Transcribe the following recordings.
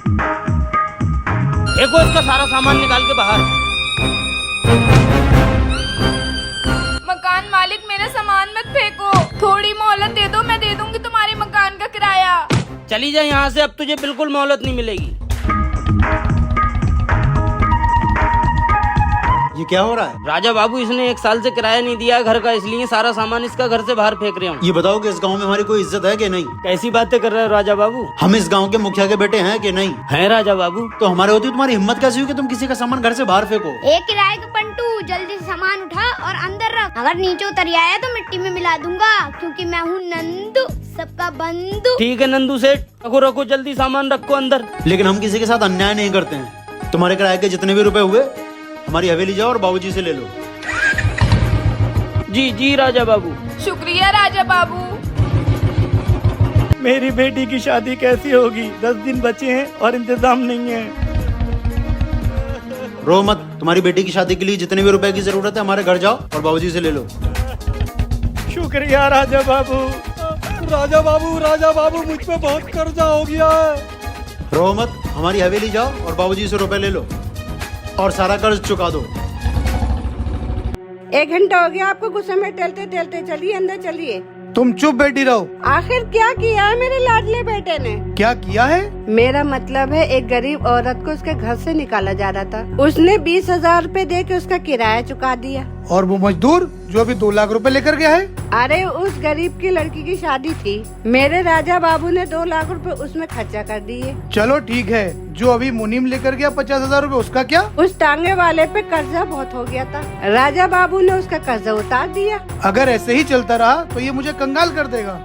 देखो इसका सारा सामान निकाल के बाहर। मकान मालिक, मेरा सामान मत फेंको, थोड़ी मोहलत दे दो, मैं दे दूंगी तुम्हारे मकान का किराया। चली जा यहाँ से, अब तुझे बिल्कुल मोहलत नहीं मिलेगी। ये क्या हो रहा है? राजा बाबू, इसने 1 साल से किराया नहीं दिया है घर का, इसलिए सारा सामान इसका घर से बाहर फेंक रहे हूँ। ये बताओ कि इस गांव में हमारी कोई इज्जत है कि नहीं? कैसी बातें कर रहे हो राजा बाबू? हम इस गांव के मुखिया के बेटे हैं कि नहीं? हैं राजा बाबू। तो हमारे होती तुम्हारी हिम्मत कैसी हुई कि तुम किसी का सामान घर से बाहर फेंको? एक किराए का पंटू, जल्दी से सामान उठा और अंदर रख। अगर नीचे उतर आया तो मिट्टी में मिला दूंगा, क्योंकि मैं हूँ नंदू, सबका बंधु। ठीक है नंदू सेठ, रखो रखो, जल्दी सामान रखो अंदर। लेकिन हम किसी के साथ अन्याय नहीं करते हैं। तुम्हारे किराए के जितने भी रुपए हुए हमारी हवेली जाओ और बाबूजी से ले लो। जी जी राजा बाबू। शुक्रिया राजा बाबू। मेरी बेटी की शादी कैसी होगी? 10 दिन बचे हैं और इंतजाम नहीं है। रो मत, तुम्हारी बेटी की शादी के लिए जितने भी रुपए की जरूरत है हमारे घर जाओ और बाबूजी से ले लो। शुक्रिया राजा बाबू। राजा बाबू, राजा बाबू, मुझ पे बहुत कर्जा हो गया है। रो मत, हमारी हवेली जाओ और बाबूजी से रुपए ले लो और सारा कर्ज चुका दो। 1 घंटा हो गया आपको गुस्से में टहलते टहलते, चलिए अंदर चलिए। तुम चुप बैठी रहो। आखिर क्या किया है मेरे लाडले बेटे ने? क्या किया है? मेरा मतलब है, एक गरीब औरत को उसके घर से निकाला जा रहा था, उसने 20,000 रूपए दे के उसका किराया चुका दिया। और वो मजदूर जो अभी 2 लाख रुपए लेकर गया है? अरे उस गरीब की लड़की की शादी थी, मेरे राजा बाबू ने 2 लाख रुपए उसमें खर्चा कर दिए। चलो ठीक है, जो अभी मुनीम लेकर गया 50,000 रुपए, उसका क्या? उस टांगे वाले पे कर्जा बहुत हो गया था, राजा बाबू ने उसका कर्जा उतार दिया। अगर ऐसे ही चलता रहा तो ये मुझे कंगाल कर देगा।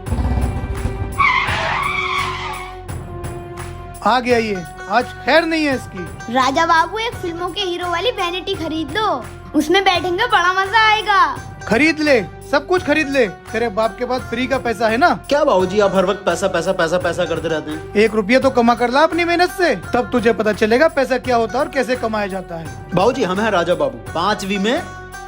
आ गया ये, आज खैर नहीं है इसकी। राजा बाबू, एक फिल्मों के हीरो वाली वैनिटी खरीद लो, उसमें बैठेंगे, बड़ा मजा आएगा। खरीद ले, सब कुछ खरीद ले, तेरे बाप के पास फ्री का पैसा है ना। क्या बाबूजी, आप हर वक्त पैसा पैसा पैसा पैसा करते रहते हैं? 1 रुपया तो कमा कर ला अपनी मेहनत से, तब तुझे पता चलेगा पैसा क्या होता है और कैसे कमाया जाता है। बाबूजी, हम हैं राजा बाबू, 5वीं में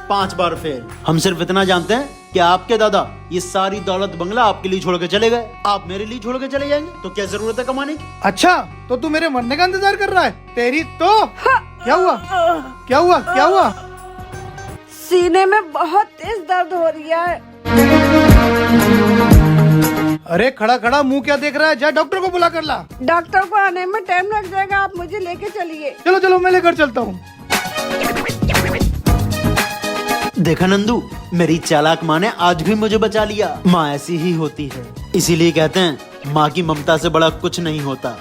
5 बार फेल। हम सिर्फ इतना जानते हैं कि आपके दादा ये सारी दौलत बंगला आपके लिए छोड़ के चले गए, आप मेरे लिए छोड़ के चले जाएंगे, तो क्या जरूरत है कमाने की? अच्छा, तो तू मेरे मरने का इंतजार कर रहा है? तेरी तो क्या हुआ? क्या हुआ? क्या हुआ? सीने में बहुत तेज दर्द हो रही है। अरे खड़ा खड़ा मुंह क्या देख रहा है? जा डॉक्टर को बुला कर ला। डॉक्टर को आने में टाइम लग जाएगा, आप मुझे लेके चलिए। चलो चलो, मैं लेकर चलता हूँ। देखा नंदू, मेरी चालाक माँ ने आज भी मुझे बचा लिया। माँ ऐसी ही होती है, इसीलिए कहते हैं माँ की ममता से बड़ा कुछ नहीं होता।